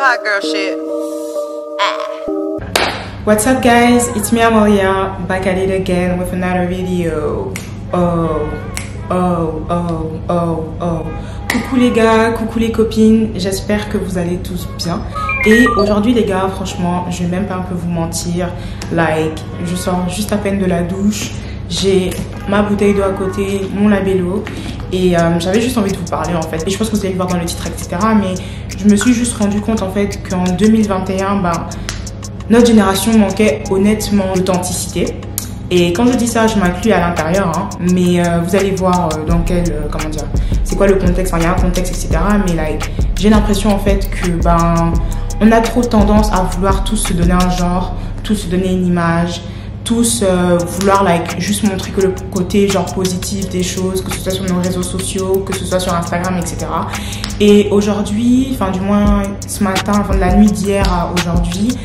hot girl shit. What's up guys, it's me Amalia, back at it again with another video. Coucou les gars, coucou les copines, j'espère que vous allez tous bien. Et aujourd'hui les gars, franchement, je vais même pas un peu vous mentir, je sors juste à peine de la douche, j'ai ma bouteille d'eau à côté, mon labello, et j'avais juste envie de vous parler en fait. Et je pense que vous allez le voir dans le titre, etc. Mais je me suis juste rendu compte en fait qu'en 2021, notre génération manquait honnêtement d'authenticité. Et quand je dis ça, je m'inclus à l'intérieur, hein, mais vous allez voir dans quel, comment dire, c'est quoi le contexte, il y a un contexte, etc. Mais j'ai l'impression en fait que on a trop tendance à vouloir tous se donner un genre, tous se donner une image, tous vouloir juste montrer que le côté genre positif des choses, que ce soit sur nos réseaux sociaux, que ce soit sur Instagram, etc. Et aujourd'hui, enfin du moins ce matin, enfin de la nuit d'hier à aujourd'hui,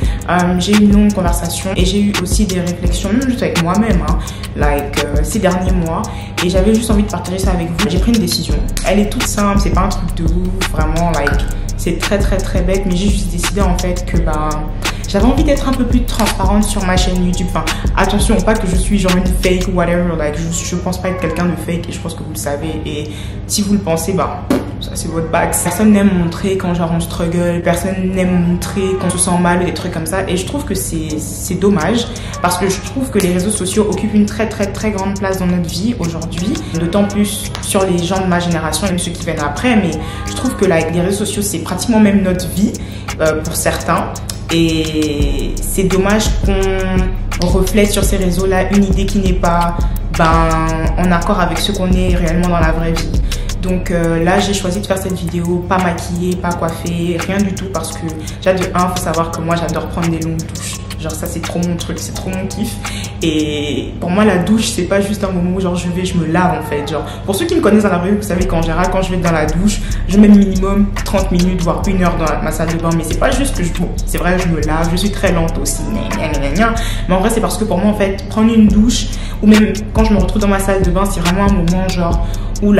j'ai eu une longue conversation et j'ai eu aussi des réflexions, même juste avec moi-même, ces derniers mois. Et j'avais juste envie de partager ça avec vous. J'ai pris une décision. Elle est toute simple, c'est pas un truc de ouf, vraiment, c'est très très très bête, mais j'ai juste décidé en fait que j'avais envie d'être un peu plus transparente sur ma chaîne YouTube. Enfin, attention, pas que je suis genre une fake ou whatever. Je pense pas être quelqu'un de fake et je pense que vous le savez. Et si vous le pensez, ça c'est votre bac. Personne n'aime montrer quand genre on struggle. Personne n'aime montrer quand on se sent mal ou des trucs comme ça. Et je trouve que c'est dommage parce que je trouve que les réseaux sociaux occupent une très très très grande place dans notre vie aujourd'hui. D'autant plus sur les gens de ma génération et même ceux qui viennent après. Mais je trouve que les réseaux sociaux c'est pratiquement même notre vie pour certains. Et c'est dommage qu'on reflète sur ces réseaux-là une idée qui n'est pas en accord avec ce qu'on est réellement dans la vraie vie. Donc là, j'ai choisi de faire cette vidéo, pas maquillée, pas coiffée, rien du tout parce que déjà de 1, faut savoir que moi j'adore prendre des longues douches. Genre ça c'est trop mon truc, c'est trop mon kiff. Et pour moi la douche c'est pas juste un moment où genre je me lave en fait. Genre pour ceux qui me connaissent dans la rue, vous savez qu'en général quand je vais dans la douche, je mets minimum 30 minutes voire 1 heure dans ma salle de bain. Mais c'est pas juste que c'est vrai je me lave, je suis très lente aussi. Mais en vrai c'est parce que pour moi en fait prendre une douche ou même quand je me retrouve dans ma salle de bain c'est vraiment un moment genre où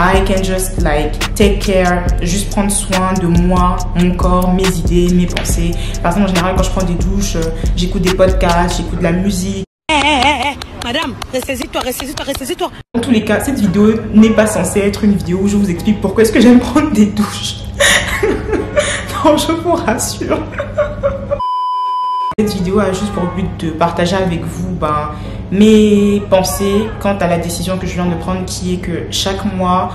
I can just take care, juste prendre soin de moi, mon corps, mes idées, mes pensées. Par exemple, en général, quand je prends des douches, j'écoute des podcasts, j'écoute de la musique. Madame, ressaisis-toi. Dans tous les cas, cette vidéo n'est pas censée être une vidéo où je vous explique pourquoi est-ce que j'aime prendre des douches. Non, je vous rassure. Cette vidéo a juste pour but de partager avec vous mes pensées quant à la décision que je viens de prendre, qui est que chaque mois,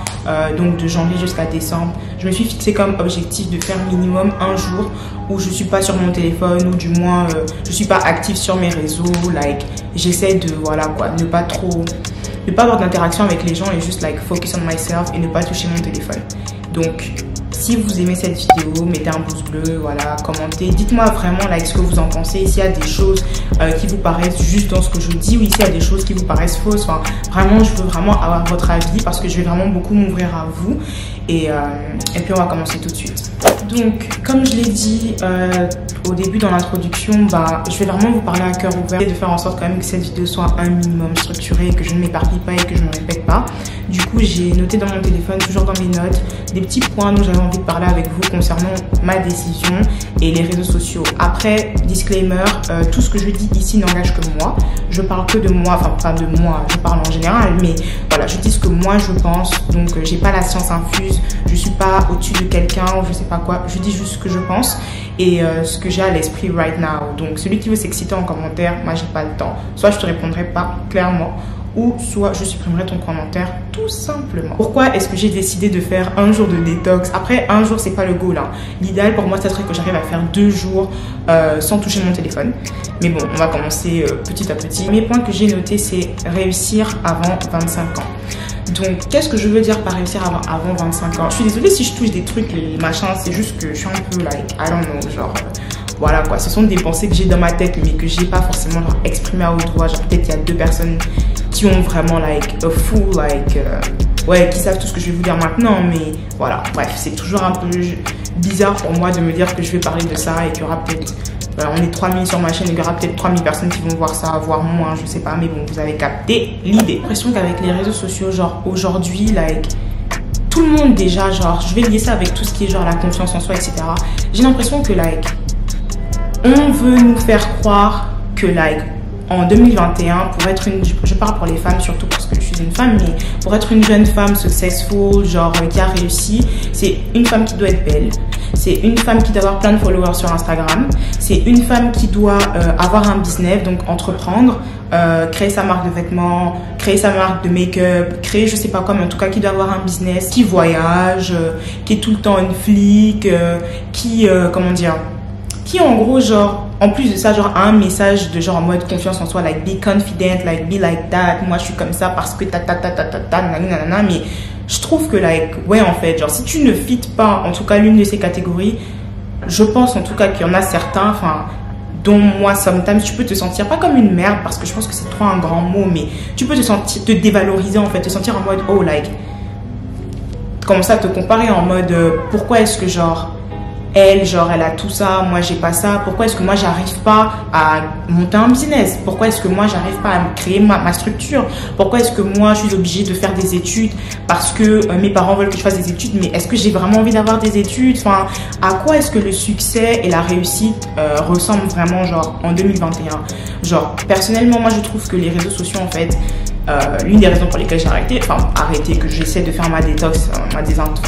donc de janvier jusqu'à décembre, je me suis fixé comme objectif de faire minimum un jour où je suis pas sur mon téléphone ou du moins je suis pas active sur mes réseaux. J'essaie de ne pas avoir d'interaction avec les gens et juste focus on myself et ne pas toucher mon téléphone. Donc si vous aimez cette vidéo, mettez un pouce bleu, commentez, dites-moi vraiment ce que vous en pensez, s'il y a des choses qui vous paraissent juste dans ce que je dis ou s'il y a des choses qui vous paraissent fausses. Vraiment, je veux vraiment avoir votre avis parce que je vais vraiment beaucoup m'ouvrir à vous et puis on va commencer tout de suite. Donc, comme je l'ai dit au début dans l'introduction, je vais vraiment vous parler à cœur ouvert et de faire en sorte quand même que cette vidéo soit un minimum structurée, que je ne m'éparpille pas et que je ne me répète pas. Du coup, j'ai noté dans mon téléphone, toujours dans mes notes, des petits points dont j'avais envie de parler avec vous concernant ma décision et les réseaux sociaux. Après, disclaimer, tout ce que je dis ici n'engage que moi. Je parle que de moi, enfin pas de moi, je parle en général, mais voilà, je dis ce que moi je pense. Donc, j'ai pas la science infuse, je suis pas au-dessus de quelqu'un ou je sais pas quoi. Je dis juste ce que je pense et ce que j'ai à l'esprit right now. Donc, celui qui veut s'exciter en commentaire, moi j'ai pas le temps. Soit je te répondrai pas clairement, ou soit je supprimerai ton commentaire tout simplement. Pourquoi est-ce que j'ai décidé de faire un jour de détox? Après, un jour, c'est pas le goal. L'idéal pour moi, ça serait que j'arrive à faire 2 jours sans toucher mon téléphone. Mais bon, on va commencer petit à petit. Mes points que j'ai notés, c'est réussir avant 25 ans. Donc, qu'est-ce que je veux dire par réussir avant 25 ans? Je suis désolée si je touche des trucs, les machins, c'est juste que je suis un peu I don't know, genre... Voilà quoi, ce sont des pensées que j'ai dans ma tête mais que j'ai pas forcément exprimées à haute voix. Genre peut-être il y a 2 personnes qui ont vraiment a full qui savent tout ce que je vais vous dire maintenant, mais voilà, bref, c'est toujours un peu bizarre pour moi de me dire que je vais parler de ça et qu'il y aura peut-être, on est 3000 sur ma chaîne et il y aura peut-être 3000 personnes qui vont voir ça, voire moins, je sais pas, mais bon, vous avez capté l'idée. J'ai l'impression qu'avec les réseaux sociaux, genre aujourd'hui, tout le monde déjà, genre, je vais lier ça avec tout ce qui est genre la confiance en soi, etc. J'ai l'impression que like, on veut nous faire croire que like, en 2021, pour être une, je parle pour les femmes surtout parce que je suis une femme, mais pour être une jeune femme successful, genre qui a réussi, c'est une femme qui doit être belle, c'est une femme qui doit avoir plein de followers sur Instagram, c'est une femme qui doit avoir un business, donc entreprendre, créer sa marque de vêtements, créer sa marque de make-up, créer je sais pas quoi, mais en tout cas qui doit avoir un business, qui voyage, qui est tout le temps une flic, qui, comment dire, qui en gros genre, en plus de ça, genre a un message de genre en mode confiance en soi, like be confident, like be like that, moi je suis comme ça parce que nanana, mais je trouve que like, ouais en fait, genre si tu ne fites pas en tout cas l'une de ces catégories, je pense en tout cas qu'il y en a certains, enfin dont moi sometimes tu peux te sentir pas comme une merde parce que je pense que c'est trop un grand mot, mais tu peux te sentir, te dévaloriser en fait, te sentir en mode oh like, comme ça te comparer en mode pourquoi est-ce que genre elle, genre, elle a tout ça, moi, j'ai pas ça. Pourquoi est-ce que moi, j'arrive pas à monter un business? Pourquoi est-ce que moi, j'arrive pas à créer ma structure? Pourquoi est-ce que moi, je suis obligée de faire des études parce que mes parents veulent que je fasse des études? Mais est-ce que j'ai vraiment envie d'avoir des études? Enfin, à quoi est-ce que le succès et la réussite ressemblent vraiment, genre, en 2021? Genre, personnellement, moi, je trouve que les réseaux sociaux, en fait, l'une des raisons pour lesquelles j'ai arrêté, que j'essaie de faire ma détox, ma détox,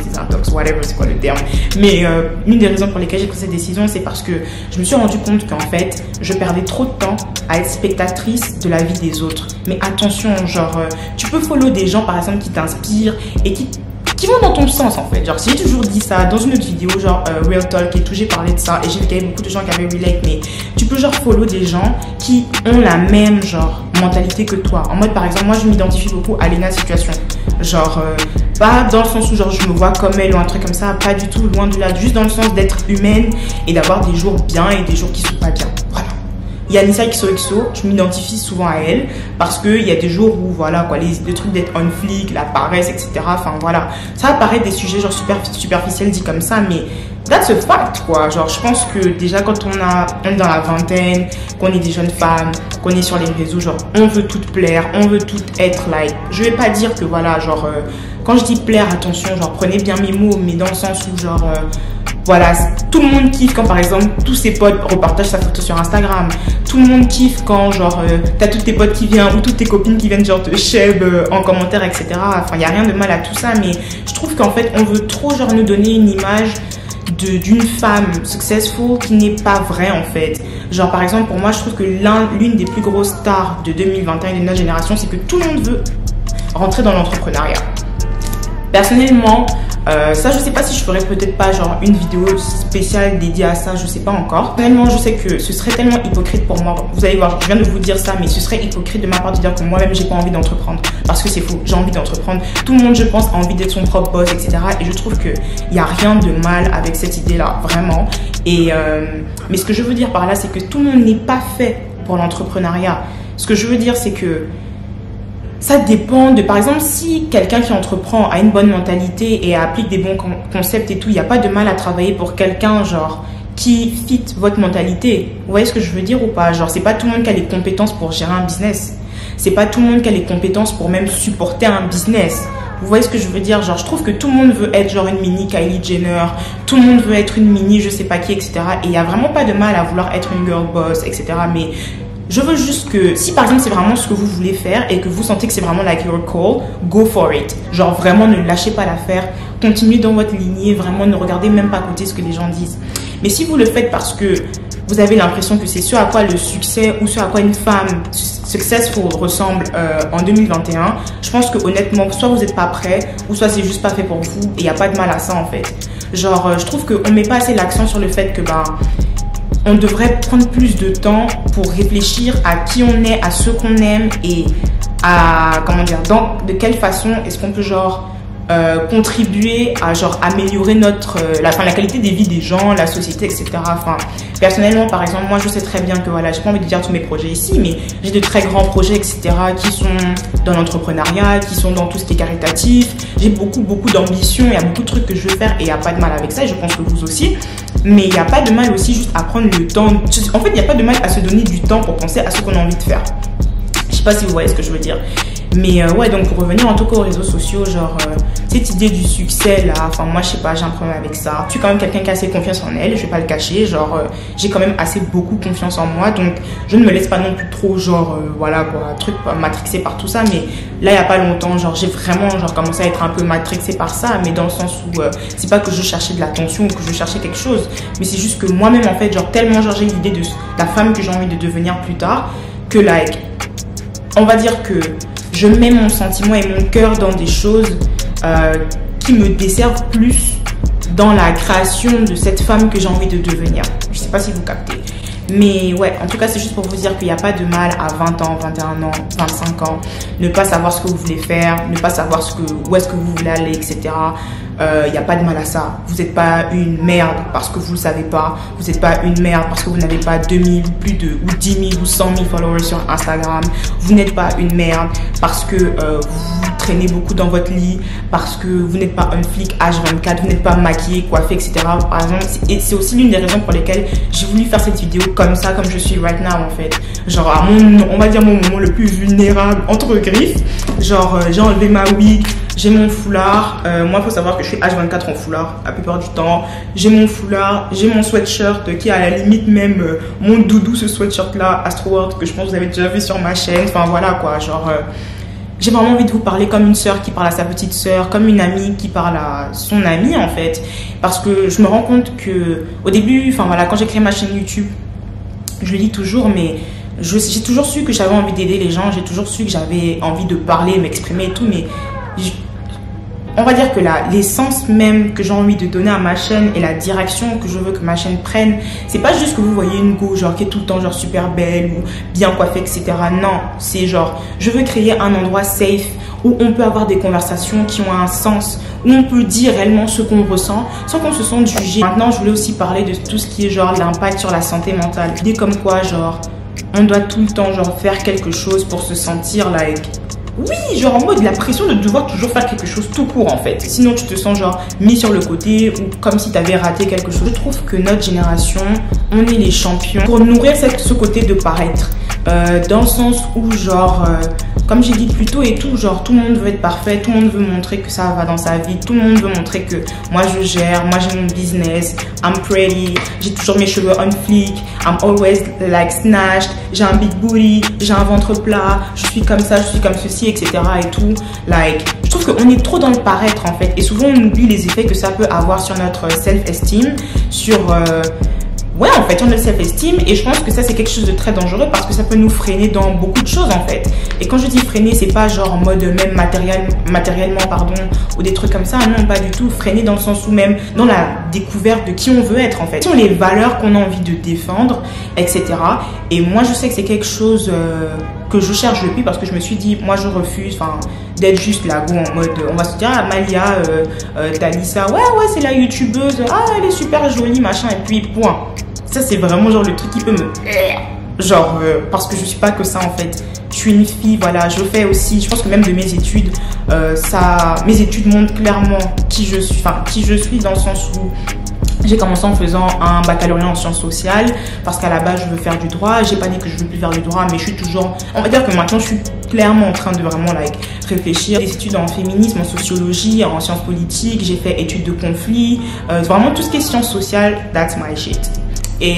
désintox, whatever, c'est quoi le terme. Mais l'une des raisons pour lesquelles j'ai pris cette décision, c'est parce que je me suis rendu compte qu'en fait, je perdais trop de temps à être spectatrice de la vie des autres. Mais attention, genre, tu peux follow des gens, par exemple, qui t'inspirent et qui vont dans ton sens en fait. Genre, j'ai toujours dit ça dans une autre vidéo, genre Real Talk, et tout, j'ai parlé de ça et j'ai vu qu'il y avait beaucoup de gens qui avaient relate, mais tu peux genre follow des gens qui ont la même genre mentalité que toi. En mode, par exemple, moi je m'identifie beaucoup à Lena Situation. Genre, pas dans le sens où genre je me vois comme elle ou un truc comme ça, pas du tout, loin de là, juste dans le sens d'être humaine et d'avoir des jours bien et des jours qui sont pas bien. Voilà. Il y a Nissa XOXO, je m'identifie souvent à elle parce qu'il y a des jours où, voilà, quoi, les trucs d'être on flic, la paresse, etc. Enfin, voilà. Ça apparaît des sujets genre superficiels dit comme ça, mais that's a fact, quoi. Genre, je pense que déjà quand on est dans la vingtaine, qu'on est des jeunes femmes, qu'on est sur les réseaux, genre, on veut toutes plaire, on veut toutes être like. Je vais pas dire que, voilà, genre, quand je dis plaire, attention, genre, prenez bien mes mots, mais dans le sens où, genre, voilà, tout le monde kiffe quand par exemple tous ses potes repartagent sa photo sur Instagram. Tout le monde kiffe quand genre t'as toutes tes potes qui viennent ou toutes tes copines qui viennent genre te sheb en commentaire, etc. Enfin, il n'y a rien de mal à tout ça, mais je trouve qu'en fait on veut trop genre nous donner une image d'une femme successful qui n'est pas vraie en fait. Genre par exemple pour moi je trouve que l'une des plus grosses stars de 2021 et de notre génération, c'est que tout le monde veut rentrer dans l'entrepreneuriat. Personnellement, ça je sais pas si je ferais peut-être pas genre une vidéo spéciale dédiée à ça, je sais pas encore. Personnellement je sais que ce serait tellement hypocrite pour moi, vous allez voir, je viens de vous dire ça, mais ce serait hypocrite de ma part de dire que moi-même j'ai pas envie d'entreprendre, parce que c'est faux, j'ai envie d'entreprendre, tout le monde je pense a envie d'être son propre boss, etc. Et je trouve que y a rien de mal avec cette idée là, vraiment. Et mais ce que je veux dire par là, c'est que tout le monde n'est pas fait pour l'entrepreneuriat. Ce que je veux dire, c'est que ça dépend de, par exemple, si quelqu'un qui entreprend a une bonne mentalité et applique des bons concepts et tout, il n'y a pas de mal à travailler pour quelqu'un, genre, qui fit votre mentalité. Vous voyez ce que je veux dire ou pas? Genre, c'est pas tout le monde qui a les compétences pour gérer un business. C'est pas tout le monde qui a les compétences pour même supporter un business. Vous voyez ce que je veux dire? Genre, je trouve que tout le monde veut être genre une mini Kylie Jenner, tout le monde veut être une mini je sais pas qui, etc. Et il n'y a vraiment pas de mal à vouloir être une girl boss, etc. Mais je veux juste que, si par exemple c'est vraiment ce que vous voulez faire et que vous sentez que c'est vraiment like your call, go for it. Genre vraiment ne lâchez pas l'affaire, continuez dans votre lignée, vraiment ne regardez même pas à côté ce que les gens disent. Mais si vous le faites parce que vous avez l'impression que c'est ce à quoi le succès ou ce à quoi une femme successful ressemble en 2021, je pense que honnêtement, soit vous n'êtes pas prêt ou soit c'est juste pas fait pour vous et il n'y a pas de mal à ça en fait. Genre je trouve qu'on met pas assez l'accent sur le fait que on devrait prendre plus de temps pour réfléchir à qui on est, à ce qu'on aime et à, comment dire, de quelle façon est-ce qu'on peut genre contribuer à genre améliorer la qualité des vies des gens, la société, etc. Enfin, personnellement, par exemple, moi je sais très bien que voilà, j'ai pas envie de dire tous mes projets ici, mais j'ai de très grands projets, etc. qui sont dans l'entrepreneuriat, qui sont dans tout ce qui est caritatif. J'ai beaucoup d'ambition, il y a beaucoup de trucs que je veux faire et il n'y a pas de mal avec ça et je pense que vous aussi. Mais il n'y a pas de mal aussi juste à prendre le temps. En fait, il n'y a pas de mal à se donner du temps pour penser à ce qu'on a envie de faire. Je sais pas si vous voyez ce que je veux dire. Mais ouais, donc pour revenir en tout cas aux réseaux sociaux, genre cette idée du succès là, enfin moi je sais pas, j'ai un problème avec ça. Je suis quand même quelqu'un qui a assez confiance en elle, je vais pas le cacher, genre j'ai quand même assez beaucoup confiance en moi, donc je ne me laisse pas non plus trop genre voilà quoi, truc matrixé par tout ça. Mais là il y a pas longtemps, genre j'ai vraiment genre commencé à être un peu matrixé par ça, mais dans le sens où c'est pas que je cherchais de l'attention ou que je cherchais quelque chose, mais c'est juste que moi-même en fait, genre tellement genre j'ai l'idée de la femme que j'ai envie de devenir plus tard, que like on va dire que je mets mon sentiment et mon cœur dans des choses qui me desservent plus dans la création de cette femme que j'ai envie de devenir. Je sais pas si vous captez. Mais ouais, en tout cas, c'est juste pour vous dire qu'il n'y a pas de mal à 20 ans, 21 ans, 25 ans, ne pas savoir ce que vous voulez faire, ne pas savoir où est-ce que vous voulez aller, etc. Il n'y a pas de mal à ça. Vous n'êtes pas une merde parce que vous ne le savez pas. Vous n'êtes pas une merde parce que vous n'avez pas 2000 ou plus de, ou 10 000 ou 100 000 followers sur Instagram. Vous n'êtes pas une merde parce que vous traînez beaucoup dans votre lit, parce que vous n'êtes pas un flic H24, vous n'êtes pas maquillé, coiffé, etc. Par exemple, et c'est aussi l'une des raisons pour lesquelles j'ai voulu faire cette vidéo comme ça, comme je suis right now en fait. Genre à on va dire mon moment le plus vulnérable entre griffes. Genre j'ai enlevé ma wig, j'ai mon foulard. Moi, il faut savoir que je suis H24 en foulard la plupart du temps. J'ai mon foulard, j'ai mon sweatshirt qui est à la limite même mon doudou, ce sweatshirt là, Astroworld, que je pense que vous avez déjà vu sur ma chaîne. Enfin voilà quoi, genre j'ai vraiment envie de vous parler comme une sœur qui parle à sa petite sœur, comme une amie qui parle à son amie en fait. Parce que je me rends compte que au début, enfin voilà, quand j'ai créé ma chaîne YouTube, je le dis toujours, mais j'ai toujours su que j'avais envie d'aider les gens, j'ai toujours su que j'avais envie de parler, m'exprimer et tout, mais on va dire que l'essence même que j'ai envie de donner à ma chaîne et la direction que je veux que ma chaîne prenne, c'est pas juste que vous voyez une go genre qui est tout le temps genre super belle ou bien coiffée, etc. Non, c'est genre je veux créer un endroit safe où on peut avoir des conversations qui ont un sens, où on peut dire réellement ce qu'on ressent sans qu'on se sente jugé. Maintenant, je voulais aussi parler de tout ce qui est genre l'impact sur la santé mentale. L'idée comme quoi genre on doit tout le temps genre faire quelque chose pour se sentir like... Oui, genre en mode la pression de devoir toujours faire quelque chose tout court en fait. Sinon tu te sens genre mis sur le côté ou comme si tu avais raté quelque chose. Je trouve que notre génération, on est les champions pour nourrir ce côté de paraître. Dans le sens où genre, comme j'ai dit plus tôt et tout, genre tout le monde veut être parfait, tout le monde veut montrer que ça va dans sa vie, tout le monde veut montrer que moi je gère, moi j'ai mon business, I'm pretty, j'ai toujours mes cheveux on fleek, I'm always like snatched, j'ai un big booty, j'ai un ventre plat, je suis comme ça, je suis comme ceci, etc. et tout. Like, je trouve qu'on est trop dans le paraître en fait et souvent on oublie les effets que ça peut avoir sur notre self-esteem, sur... ouais, en fait, on a le self-esteem et je pense que ça, c'est quelque chose de très dangereux parce que ça peut nous freiner dans beaucoup de choses, en fait. Et quand je dis freiner, c'est pas genre en mode même matériellement, pardon, ou des trucs comme ça. Non, pas du tout. Freiner dans le sens où même dans la découverte de qui on veut être, en fait. Quelles sont les valeurs qu'on a envie de défendre, etc. Et moi, je sais que c'est quelque chose que je cherche depuis parce que je me suis dit, moi, je refuse, enfin, d'être juste là, en mode, on va se dire, ah, Malia, Talissa, ouais, c'est la youtubeuse, ah, elle est super jolie, machin, et puis, point. Ça, c'est vraiment genre le truc qui peut me... Genre, parce que je suis pas que ça, en fait. Je suis une fille, voilà, je fais aussi, je pense que même de mes études, mes études montrent clairement qui je suis dans le sens où j'ai commencé en faisant un baccalauréat en sciences sociales parce qu'à la base, je veux faire du droit. J'ai pas dit que je veux plus faire du droit, mais je suis toujours... On va dire que maintenant, je suis clairement en train de vraiment réfléchir. Des études en féminisme, en sociologie, en sciences politiques. J'ai fait études de conflit. Vraiment, tout ce qui est sciences sociales, that's my shit. Et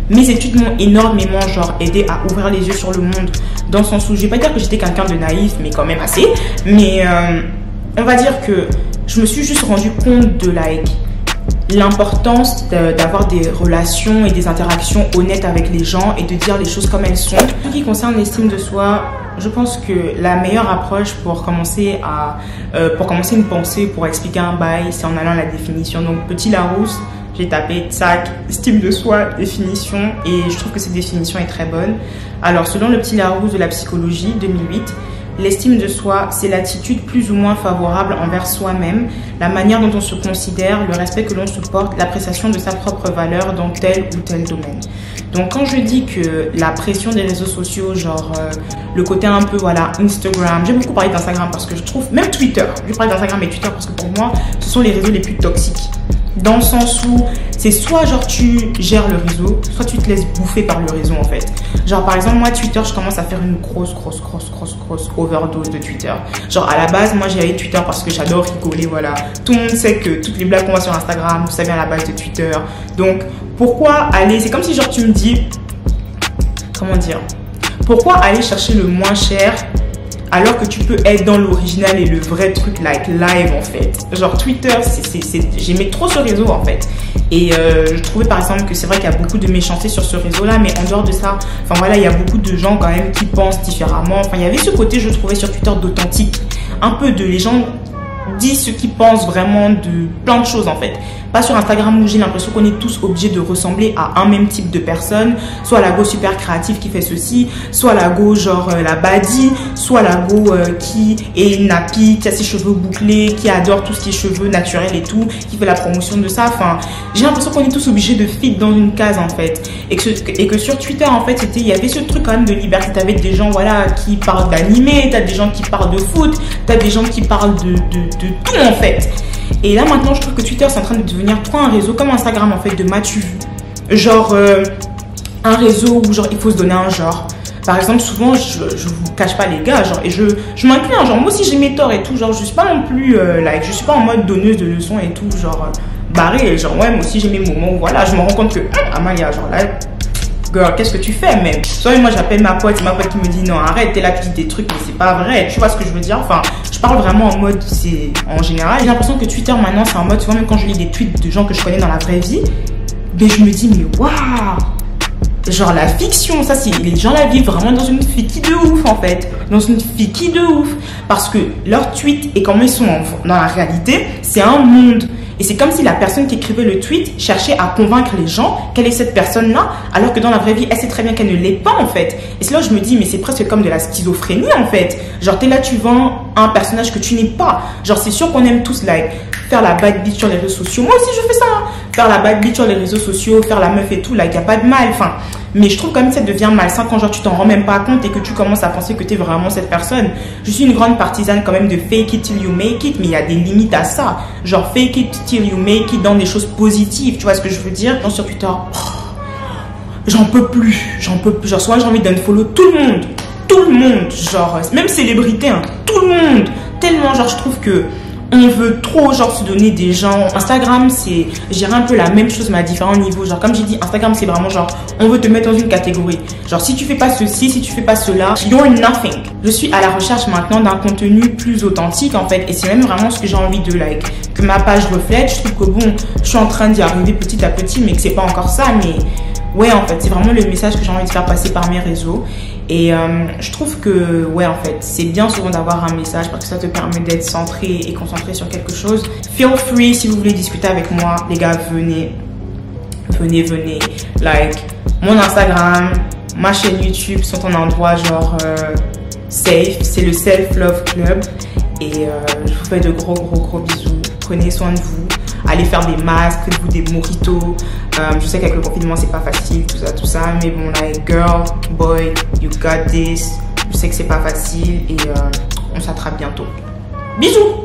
mes études m'ont énormément genre aidé à ouvrir les yeux sur le monde dans le sens où je vais pas dire que j'étais quelqu'un de naïf mais quand même assez, mais on va dire que je me suis juste rendu compte de l'importance d'avoir des relations et des interactions honnêtes avec les gens et de dire les choses comme elles sont. En ce qui concerne l'estime de soi, je pense que la meilleure approche pour commencer une pensée, pour expliquer un bail, c'est en allant à la définition. Donc petit Larousse, j'ai tapé tac, estime de soi, définition, et je trouve que cette définition est très bonne. Alors, selon le petit Larousse de la psychologie 2008, l'estime de soi, c'est l'attitude plus ou moins favorable envers soi-même, la manière dont on se considère, le respect que l'on supporte, l'appréciation de sa propre valeur dans tel ou tel domaine. Donc, quand je dis que la pression des réseaux sociaux, genre le côté un peu, voilà, Instagram, j'ai beaucoup parlé d'Instagram parce que je trouve, même Twitter, je parle d'Instagram et Twitter parce que pour moi, ce sont les réseaux les plus toxiques. Dans le sens où c'est soit genre tu gères le réseau, soit tu te laisses bouffer par le réseau en fait. Genre par exemple moi Twitter, je commence à faire une grosse overdose de Twitter. Genre à la base moi j'ai Twitter parce que j'adore rigoler, voilà. Tout le monde sait que toutes les blagues qu'on voit sur Instagram, ça vient à la base de Twitter. Donc pourquoi aller, c'est comme si genre tu me dis, comment dire, pourquoi aller chercher le moins cher alors que tu peux être dans l'original et le vrai truc like live en fait. Genre Twitter, j'aimais trop ce réseau en fait. Et je trouvais par exemple que c'est vrai qu'il y a beaucoup de méchanceté sur ce réseau là, mais en dehors de ça, enfin voilà, il y a beaucoup de gens quand même qui pensent différemment. Enfin il y avait ce côté, je trouvais sur Twitter, d'authentique. Un peu de les gens disent ce qu'ils pensent vraiment de plein de choses en fait. Pas sur Instagram où j'ai l'impression qu'on est tous obligés de ressembler à un même type de personne. Soit la go super créative qui fait ceci, soit la go genre la baddie, soit la go qui est nappy, qui a ses cheveux bouclés, qui adore tout ce qui est cheveux naturels et tout, qui fait la promotion de ça. Enfin, j'ai l'impression qu'on est tous obligés de fit dans une case en fait. Et que sur Twitter en fait, il y avait ce truc quand même de liberté. T'avais des gens voilà qui parlent d'animé, t'as des gens qui parlent de foot, t'as des gens qui parlent de tout en fait. Et là maintenant je trouve que Twitter c'est en train de devenir trop un réseau comme Instagram en fait de m'as-tu vu, genre un réseau où genre il faut se donner un genre. Par exemple souvent je vous cache pas les gars genre, et je m'inclus genre moi aussi j'ai mes torts et tout, genre je suis pas non plus like, je suis pas en mode donneuse de leçons et tout, genre barré, genre ouais moi aussi j'ai mes moments où voilà je me rends compte que Amalia genre là girl, qu'est-ce que tu fais même? Soit moi j'appelle ma pote qui me dit non arrête, t'es là tu dis des trucs mais c'est pas vrai, tu vois ce que je veux dire? Enfin je parle vraiment en mode, c'est en général. J'ai l'impression que Twitter maintenant c'est en mode, tu vois même quand je lis des tweets de gens que je connais dans la vraie vie, mais je me dis mais waouh, genre la fiction, ça c'est les gens la vivent vraiment dans une fiki de ouf en fait, dans une fiki de ouf, parce que leurs tweets et comment ils sont dans la réalité, c'est un monde. Et c'est comme si la personne qui écrivait le tweet cherchait à convaincre les gens qu'elle est cette personne-là, alors que dans la vraie vie, elle sait très bien qu'elle ne l'est pas en fait. Et c'est là où je me dis, mais c'est presque comme de la schizophrénie en fait. Genre t'es là, tu vends un personnage que tu n'es pas. Genre c'est sûr qu'on aime tous like, faire la bad bitch sur les réseaux sociaux. Moi aussi je fais ça, hein. Faire la bad bitch sur les réseaux sociaux, faire la meuf et tout, like y a pas de mal. Enfin, mais je trouve quand même que ça devient malsain quand genre tu t'en rends même pas compte et que tu commences à penser que tu es vraiment cette personne. Je suis une grande partisane quand même de fake it till you make it, mais il y a des limites à ça. Genre fake it till you make it dans des choses positives, tu vois ce que je veux dire? Genre sur Twitter, j'en peux plus, genre soit j'ai envie d'unfollow tout le monde, genre même célébrité, hein, tout le monde, tellement genre je trouve que on veut trop genre se donner des gens. Instagram c'est, je dirais un peu la même chose mais à différents niveaux. Genre comme j'ai dit, Instagram c'est vraiment genre on veut te mettre dans une catégorie. Genre si tu fais pas ceci, si tu fais pas cela, you're nothing. Je suis à la recherche maintenant d'un contenu plus authentique en fait, et c'est même vraiment ce que j'ai envie de like que ma page reflète. Je trouve que bon, je suis en train d'y arriver petit à petit, mais que c'est pas encore ça, mais ouais en fait c'est vraiment le message que j'ai envie de faire passer par mes réseaux. Et je trouve que ouais en fait c'est bien souvent d'avoir un message parce que ça te permet d'être centré et concentré sur quelque chose. Feel free si vous voulez discuter avec moi les gars, venez like mon Instagram, ma chaîne YouTube sont un endroit genre safe, c'est le Self Love Club. Et je vous fais de gros bisous, prenez soin de vous, allez faire des masques, faites-vous des mojitos. Je sais qu'avec le confinement c'est pas facile, tout ça, mais bon like girl, boy, you got this. Je sais que c'est pas facile et on s'attrape bientôt. Bisous.